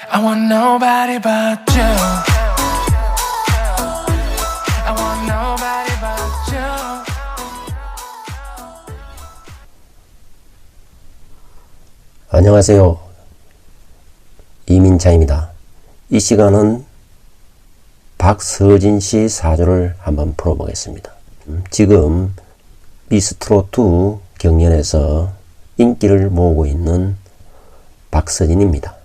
I want nobody but you. I want nobody but you. 안녕하세요. 이민창입니다. 이 시간은 박서진 씨 사주를 한번 풀어보겠습니다. 지금 미스트롯2 경연에서 인기를 모으고 있는 박서진입니다.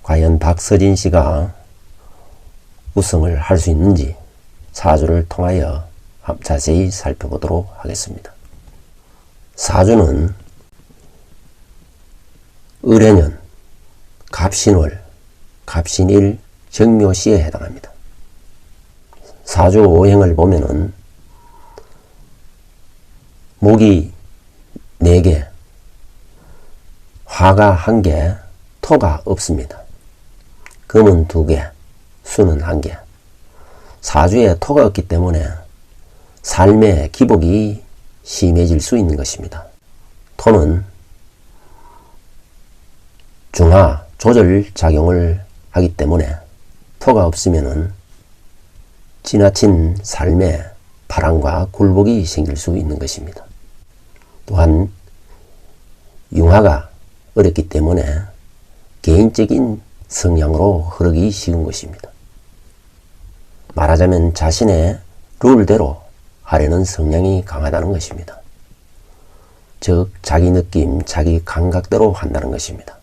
과연 박서진 씨가 우승을 할 수 있는지 사주를 통하여 자세히 살펴보도록 하겠습니다. 사주는 을해년, 갑신월, 갑신일, 정묘시에 해당합니다. 사주 오행을 보면은 목이 4개, 화가 1개, 토가 없습니다. 금은 2개, 수는 1개. 사주에 토가 없기 때문에 삶의 기복이 심해질 수 있는 것입니다. 토는 중화, 조절 작용을 하기 때문에 토가 없으면은 지나친 삶에 파랑과 굴복이 생길 수 있는 것입니다. 또한 융화가 어렵기 때문에 개인적인 성향으로 흐르기 쉬운 것입니다. 말하자면 자신의 룰대로 하려는 성향이 강하다는 것입니다. 즉 자기 느낌, 자기 감각대로 한다는 것입니다.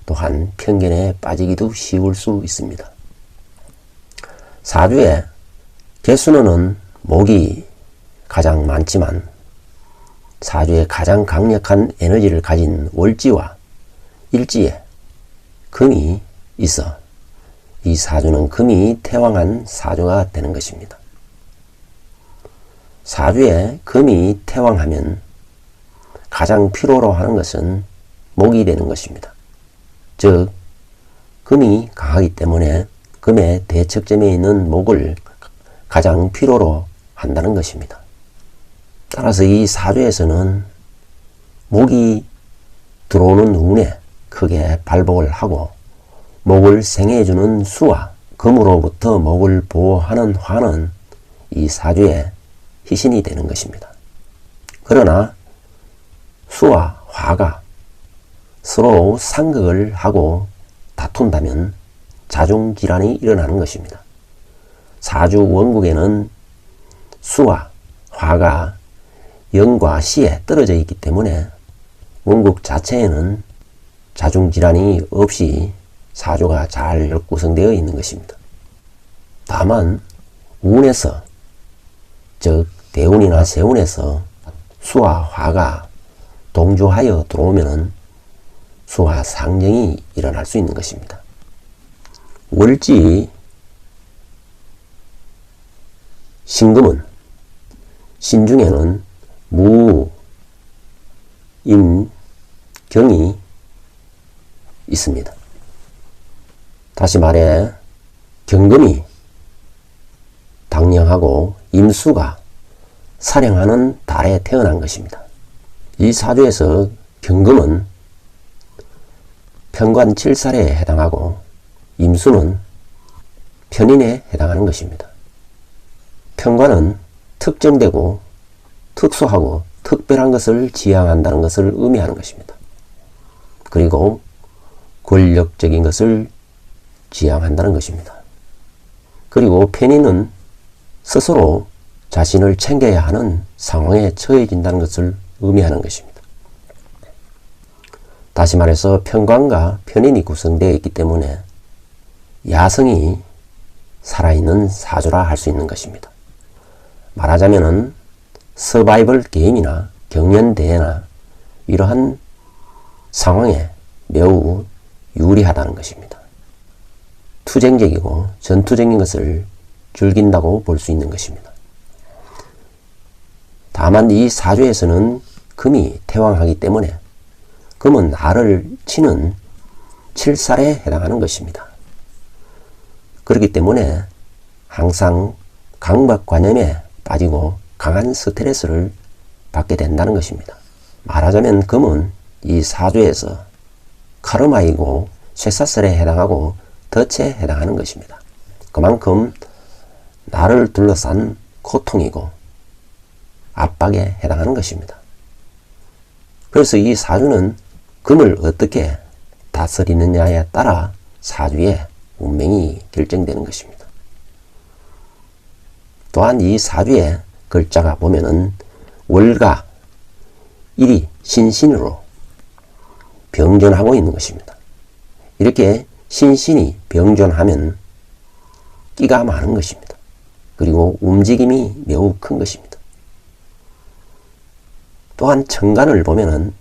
또한 편견에 빠지기도 쉬울 수 있습니다. 사주에 개수는 목이 가장 많지만 사주에 가장 강력한 에너지를 가진 월지와 일지에 금이 있어 이 사주는 금이 태왕한 사주가 되는 것입니다. 사주에 금이 태왕하면 가장 필요로 하는 것은 목이 되는 것입니다. 즉 금이 강하기 때문에 금의 대척점에 있는 목을 가장 필요로 한다는 것입니다. 따라서 이 사주에서는 목이 들어오는 운에 크게 발복을 하고 목을 생해주는 수와 금으로부터 목을 보호하는 화는 이 사주의 희신이 되는 것입니다. 그러나 수와 화가 서로 상극을 하고 다툰다면 자중질환이 일어나는 것입니다. 사주 원국에는 수와 화가 영과 시에 떨어져 있기 때문에 원국 자체에는 자중질환이 없이 사주가 잘 구성되어 있는 것입니다. 다만 운에서 즉 대운이나 세운에서 수와 화가 동조하여 들어오면 수화 상정이 일어날 수 있는 것입니다. 월지 신금은 신중에는 무, 임, 경이 있습니다. 다시 말해 경금이 당령하고 임수가 사령하는 달에 태어난 것입니다. 이 사주에서 경금은 편관 7살에 해당하고 임수는 편인에 해당하는 것입니다. 편관은 특정되고 특수하고 특별한 것을 지향한다는 것을 의미하는 것입니다. 그리고 권력적인 것을 지향한다는 것입니다. 그리고 편인은 스스로 자신을 챙겨야 하는 상황에 처해진다는 것을 의미하는 것입니다. 다시 말해서 편관과 편인이 구성되어 있기 때문에 야성이 살아있는 사주라 할 수 있는 것입니다. 말하자면은 서바이벌 게임이나 경연대회나 이러한 상황에 매우 유리하다는 것입니다. 투쟁적이고 전투적인 것을 즐긴다고 볼 수 있는 것입니다. 다만 이 사주에서는 금이 태왕하기 때문에 금은 알을 치는 7살에 해당하는 것입니다. 그렇기 때문에 항상 강박관념에 빠지고 강한 스트레스를 받게 된다는 것입니다. 말하자면 금은 이 사주에서 카르마이고 쇠사슬에 해당하고 덫에 해당하는 것입니다. 그만큼 나를 둘러싼 고통이고 압박에 해당하는 것입니다. 그래서 이 사주는 금을 어떻게 다스리느냐에 따라 사주의 운명이 결정되는 것입니다. 또한 이 사주의 글자가 보면은 월과 일이 신신으로 병존하고 있는 것입니다. 이렇게 신신이 병존하면 끼가 많은 것입니다. 그리고 움직임이 매우 큰 것입니다. 또한 천간을 보면은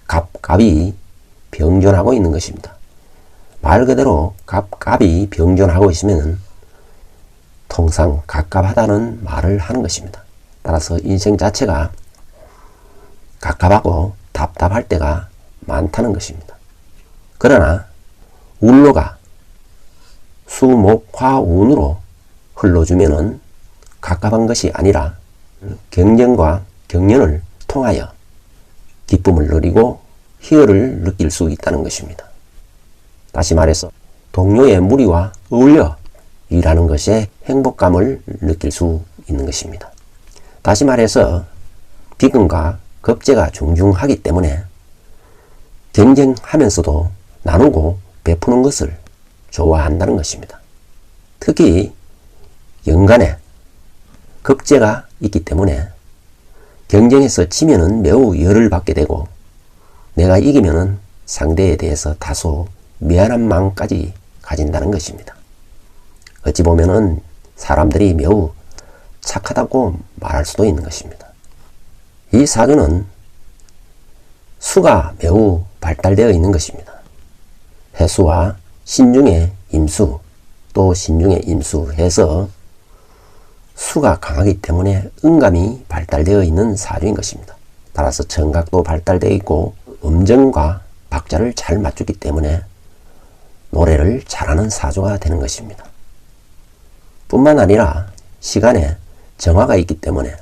갑갑이 병존하고 있는 것입니다. 말 그대로 갑갑이 병존하고 있으면 통상 갑갑하다는 말을 하는 것입니다. 따라서 인생 자체가 갑갑하고 답답할 때가 많다는 것입니다. 그러나 운로가 수목화운으로 흘러주면은 갑갑한 것이 아니라 경전과 경련을 통하여 기쁨을 누리고 희열을 느낄 수 있다는 것입니다. 다시 말해서 동료의 무리와 어울려 일하는 것에 행복감을 느낄 수 있는 것입니다. 다시 말해서 비근과 겁재가 중중하기 때문에 경쟁하면서도 나누고 베푸는 것을 좋아한다는 것입니다. 특히 연간에 겁재가 있기 때문에 경쟁에서 지면은 매우 열을 받게 되고 내가 이기면은 상대에 대해서 다소 미안한 마음까지 가진다는 것입니다. 어찌 보면은 사람들이 매우 착하다고 말할 수도 있는 것입니다. 이 사주는 수가 매우 발달되어 있는 것입니다. 해수와 신중의 임수, 또 신중의 임수 해서 수가 강하기 때문에 음감이 발달되어 있는 사주인 것입니다. 따라서 청각도 발달되어 있고 음정과 박자를 잘 맞추기 때문에 노래를 잘하는 사주가 되는 것입니다. 뿐만 아니라 시간에 정화가 있기 때문에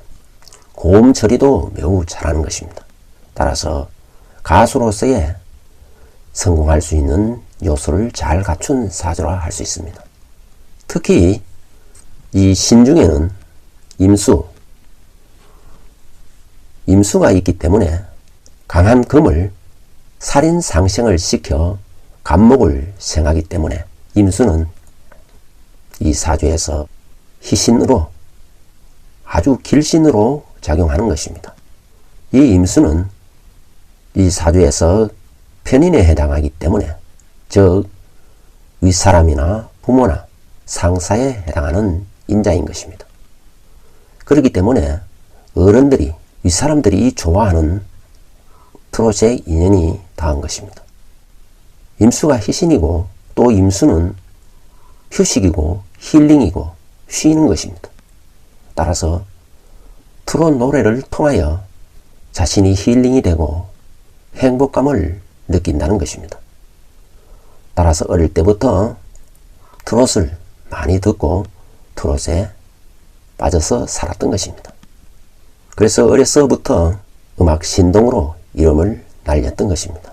고음 처리도 매우 잘하는 것입니다. 따라서 가수로서의 성공할 수 있는 요소를 잘 갖춘 사주라 할 수 있습니다. 특히 이 신중에는 임수가 있기 때문에 강한 금을 살인상생을 시켜 간목을 생하기 때문에 임수는 이 사주에서 희신으로 아주 길신으로 작용하는 것입니다. 이 임수는 이 사주에서 편인에 해당하기 때문에 즉 윗사람이나 부모나 상사에 해당하는 인자인 것입니다. 그렇기 때문에 어른들이 윗사람들이 좋아하는 트롯의 인연이 닿은 것입니다. 임수가 희신이고 또 임수는 휴식이고 힐링이고 쉬는 것입니다. 따라서 트롯 노래를 통하여 자신이 힐링이 되고 행복감을 느낀다는 것입니다. 따라서 어릴 때부터 트롯을 많이 듣고 트롯에 빠져서 살았던 것입니다. 그래서 어려서부터 음악 신동으로 이름을 날렸던 것입니다.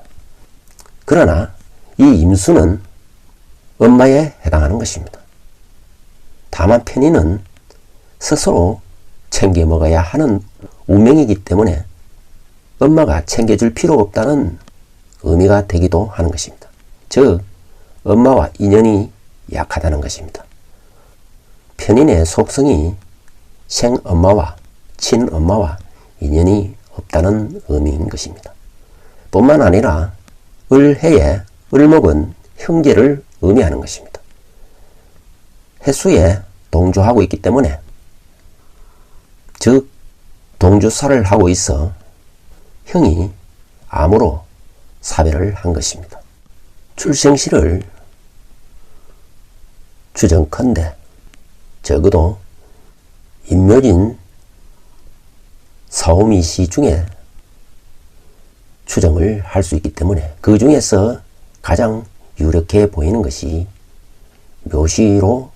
그러나 이 임수는 엄마에 해당하는 것입니다. 다만 편인은 스스로 챙겨 먹어야 하는 운명이기 때문에 엄마가 챙겨줄 필요 없다는 의미가 되기도 하는 것입니다. 즉 엄마와 인연이 약하다는 것입니다. 편인의 속성이 생엄마와 친엄마와 인연이 없다는 의미인 것입니다. 뿐만 아니라 을해에 을목은 형제를 의미하는 것입니다. 해수에 동조하고 있기 때문에 즉 동주사를 하고 있어 형이 암으로 사별을 한 것입니다. 출생시를 추정컨대 적어도 인묘진 사오미시 중에 추정을 할 수 있기 때문에 그 중에서 가장 유력해 보이는 것이 묘시로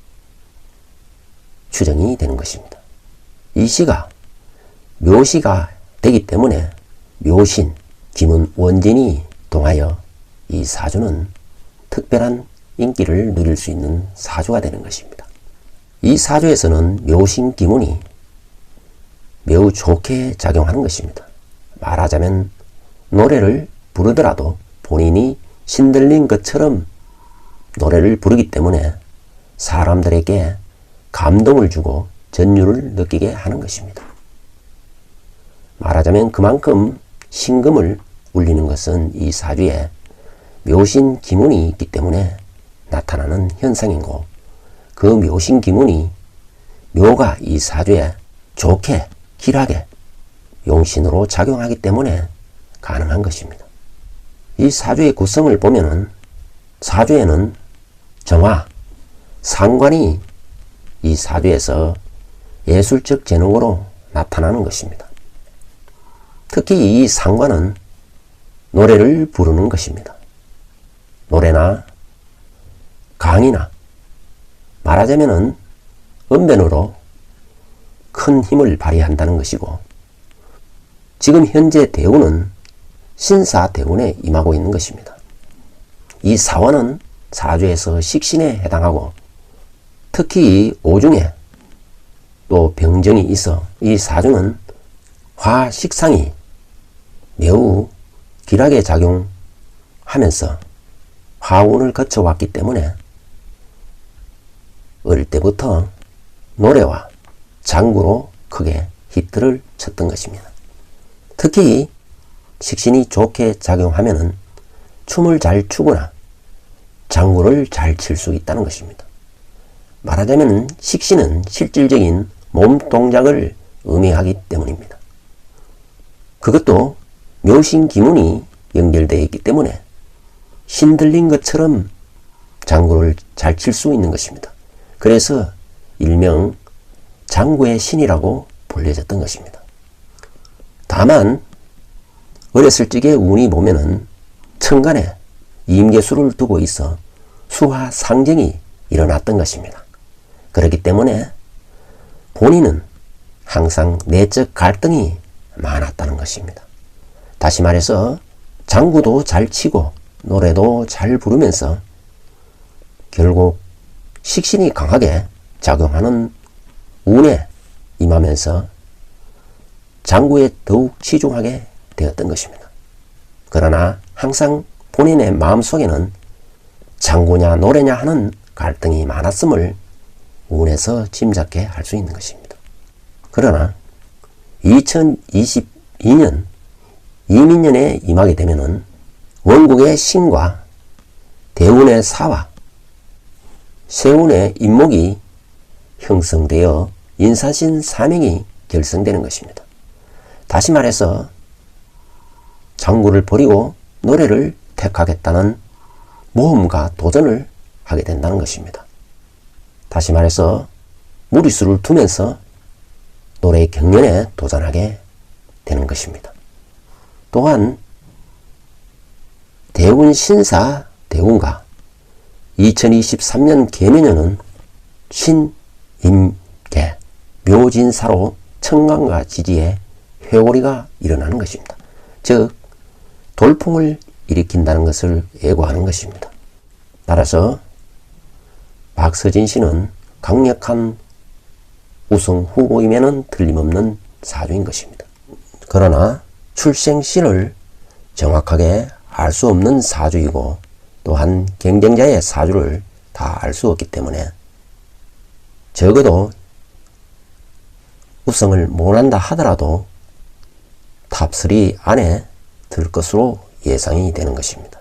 추정이 되는 것입니다. 이 시가 묘시가 되기 때문에 묘신, 김은 원진이 동하여 이 사주는 특별한 인기를 누릴 수 있는 사주가 되는 것입니다. 이 사주에서는 묘신 기운이 매우 좋게 작용하는 것입니다. 말하자면 노래를 부르더라도 본인이 신들린 것처럼 노래를 부르기 때문에 사람들에게 감동을 주고 전율을 느끼게 하는 것입니다. 말하자면 그만큼 신금을 울리는 것은 이 사주에 묘신 기운이 있기 때문에 나타나는 현상이고, 그 묘신 기운이 묘가 이 사주에 좋게 길하게 용신으로 작용하기 때문에 가능한 것입니다. 이 사주의 구성을 보면은 사주에는 정화, 상관이 이 사주에서 예술적 재능으로 나타나는 것입니다. 특히 이 상관은 노래를 부르는 것입니다. 노래나 강이나 말하자면은 언변으로 큰 힘을 발휘한다는 것이고, 지금 현재 대운은 신사 대운에 임하고 있는 것입니다. 이 사화는 사주에서 식신에 해당하고, 특히 오중에 또 병정이 있어 이 사주는 화식상이 매우 길하게 작용하면서 화운을 거쳐왔기 때문에 어릴 때부터 노래와 장구로 크게 히트를 쳤던 것입니다. 특히 식신이 좋게 작용하면은 춤을 잘 추거나 장구를 잘 칠 수 있다는 것입니다. 말하자면 식신은 실질적인 몸 동작을 의미하기 때문입니다. 그것도 묘신 기운이 연결되어 있기 때문에 신들린 것처럼 장구를 잘 칠 수 있는 것입니다. 그래서 일명 장구의 신이라고 불려졌던 것입니다. 다만 어렸을 적에 운이 보면은 천간에 임계수를 두고 있어 수화상정이 일어났던 것입니다. 그렇기 때문에 본인은 항상 내적 갈등이 많았다는 것입니다. 다시 말해서 장구도 잘 치고 노래도 잘 부르면서 결국 식신이 강하게 작용하는 운에 임하면서 장구에 더욱 치중하게 되었던 것입니다. 그러나 항상 본인의 마음속에는 장구냐 노래냐 하는 갈등이 많았음을 운에서 짐작해 할 수 있는 것입니다. 그러나 2022년 이민년에 임하게 되면은 원국의 신과 대운의 사와 세운의 인목이 형성되어 인사신 사명이 결성되는 것입니다. 다시 말해서 장구를 버리고 노래를 택하겠다는 모험과 도전을 하게 된다는 것입니다. 다시 말해서 무리수를 두면서 노래 경연에 도전하게 되는 것입니다. 또한 대운 신사 대운과 2023년 개묘년은 신임계 묘진사로 청강과 지지에 회오리가 일어나는 것입니다. 즉 돌풍을 일으킨다는 것을 예고하는 것입니다. 따라서 박서진 씨는 강력한 우승 후보임에는 틀림없는 사주인 것입니다. 그러나 출생시를 정확하게 알 수 없는 사주이고, 또한 경쟁자의 사주를 다 알 수 없기 때문에 적어도 우승을 못한다 하더라도 탑3 안에 들 것으로 예상이 되는 것입니다.